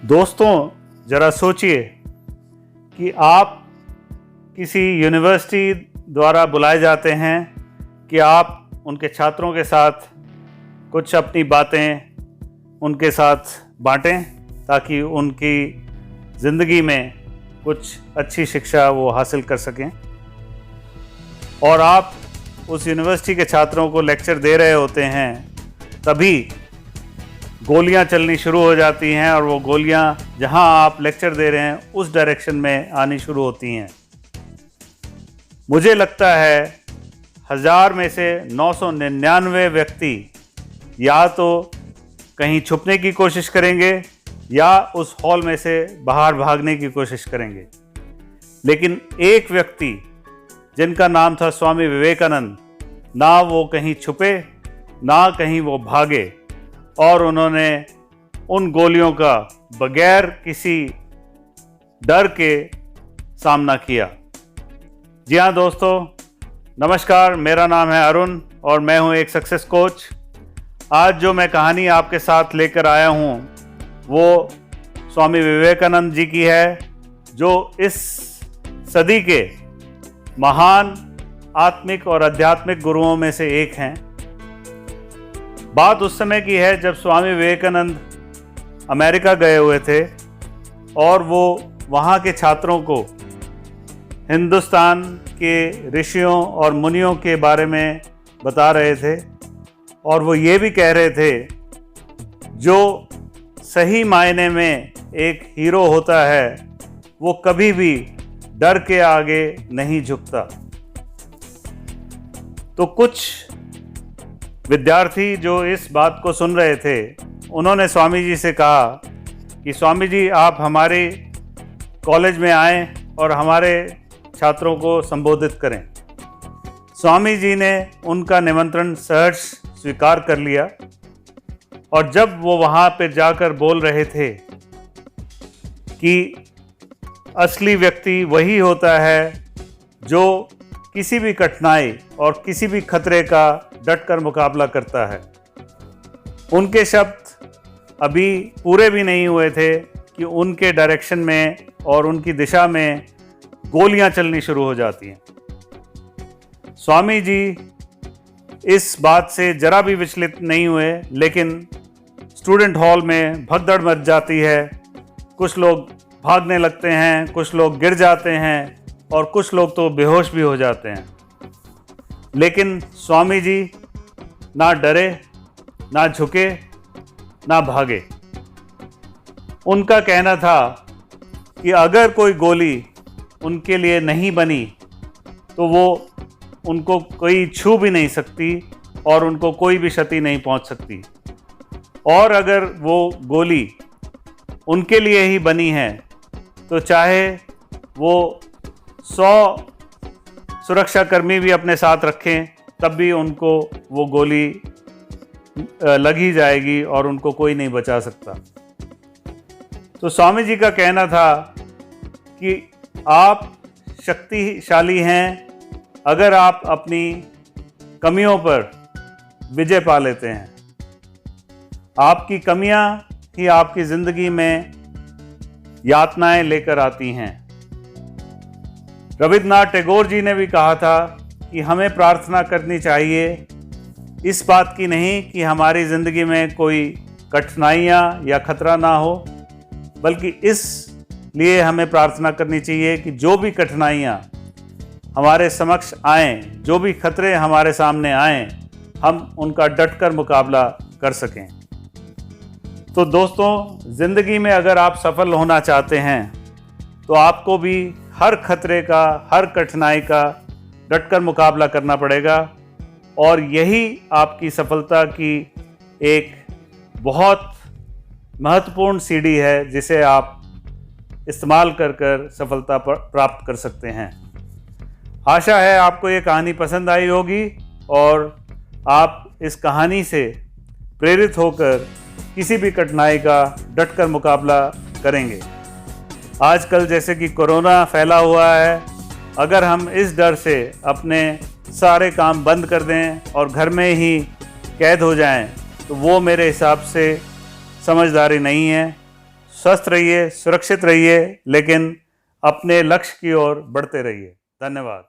दोस्तों, ज़रा सोचिए कि आप किसी यूनिवर्सिटी द्वारा बुलाए जाते हैं कि आप उनके छात्रों के साथ कुछ अपनी बातें उनके साथ बांटें ताकि उनकी ज़िंदगी में कुछ अच्छी शिक्षा वो हासिल कर सकें। और आप उस यूनिवर्सिटी के छात्रों को लेक्चर दे रहे होते हैं, तभी गोलियां चलनी शुरू हो जाती हैं और वो गोलियां जहां आप लेक्चर दे रहे हैं उस डायरेक्शन में आनी शुरू होती हैं। मुझे लगता है 1000 में से 999 व्यक्ति या तो कहीं छुपने की कोशिश करेंगे या उस हॉल में से बाहर भागने की कोशिश करेंगे, लेकिन एक व्यक्ति जिनका नाम था स्वामी विवेकानंद, ना वो कहीं छुपे ना कहीं वो भागे और उन्होंने उन गोलियों का बगैर किसी डर के सामना किया। जी हाँ दोस्तों, नमस्कार। मेरा नाम है अरुण और मैं हूँ एक सक्सेस कोच। आज जो मैं कहानी आपके साथ लेकर आया हूँ वो स्वामी विवेकानंद जी की है, जो इस सदी के महान आत्मिक और आध्यात्मिक गुरुओं में से एक हैं। बात उस समय की है जब स्वामी विवेकानंद अमेरिका गए हुए थे और वो वहाँ के छात्रों को हिंदुस्तान के ऋषियों और मुनियों के बारे में बता रहे थे और वो ये भी कह रहे थे, जो सही मायने में एक हीरो होता है वो कभी भी डर के आगे नहीं झुकता। तो कुछ विद्यार्थी जो इस बात को सुन रहे थे, उन्होंने स्वामी जी से कहा कि स्वामी जी, आप हमारे कॉलेज में आएं और हमारे छात्रों को संबोधित करें। स्वामी जी ने उनका निमंत्रण सहर्ष स्वीकार कर लिया और जब वो वहाँ पर जाकर बोल रहे थे कि असली व्यक्ति वही होता है जो किसी भी कठिनाई और किसी भी खतरे का डटकर मुकाबला करता है, उनके शब्द अभी पूरे भी नहीं हुए थे कि उनके डायरेक्शन में और उनकी दिशा में गोलियां चलनी शुरू हो जाती हैं। स्वामी जी इस बात से जरा भी विचलित नहीं हुए, लेकिन स्टूडेंट हॉल में भगदड़ मच जाती है। कुछ लोग भागने लगते हैं, कुछ लोग गिर जाते हैं और कुछ लोग तो बेहोश भी हो जाते हैं। लेकिन स्वामी जी ना डरे, ना झुके, ना भागे। उनका कहना था कि अगर कोई गोली उनके लिए नहीं बनी तो वो उनको कोई छू भी नहीं सकती और उनको कोई भी क्षति नहीं पहुंच सकती। और अगर वो गोली उनके लिए ही बनी है तो चाहे वो 100 सुरक्षाकर्मी भी अपने साथ रखें, तब भी उनको वो गोली लग ही जाएगी और उनको कोई नहीं बचा सकता। तो स्वामी जी का कहना था कि आप शक्तिशाली हैं अगर आप अपनी कमियों पर विजय पा लेते हैं। आपकी कमियां ही आपकी ज़िंदगी में यातनाएं लेकर आती हैं। रविन्द्रनाथ टैगोर जी ने भी कहा था कि हमें प्रार्थना करनी चाहिए इस बात की नहीं कि हमारी ज़िंदगी में कोई कठिनाइयाँ या खतरा ना हो, बल्कि इस लिए हमें प्रार्थना करनी चाहिए कि जो भी कठिनाइयाँ हमारे समक्ष आएँ, जो भी खतरे हमारे सामने आएँ, हम उनका डटकर मुकाबला कर सकें। तो दोस्तों, ज़िंदगी में अगर आप सफल होना चाहते हैं तो आपको भी हर खतरे का, हर कठिनाई का डटकर मुकाबला करना पड़ेगा और यही आपकी सफलता की एक बहुत महत्वपूर्ण सीढ़ी है जिसे आप इस्तेमाल कर सफलता प्राप्त कर सकते हैं। आशा है आपको ये कहानी पसंद आई होगी और आप इस कहानी से प्रेरित होकर किसी भी कठिनाई का डटकर मुकाबला करेंगे। आजकल जैसे कि कोरोना फैला हुआ है, अगर हम इस डर से अपने सारे काम बंद कर दें और घर में ही कैद हो जाएं, तो वो मेरे हिसाब से समझदारी नहीं है। स्वस्थ रहिए, सुरक्षित रहिए, लेकिन अपने लक्ष्य की ओर बढ़ते रहिए। धन्यवाद।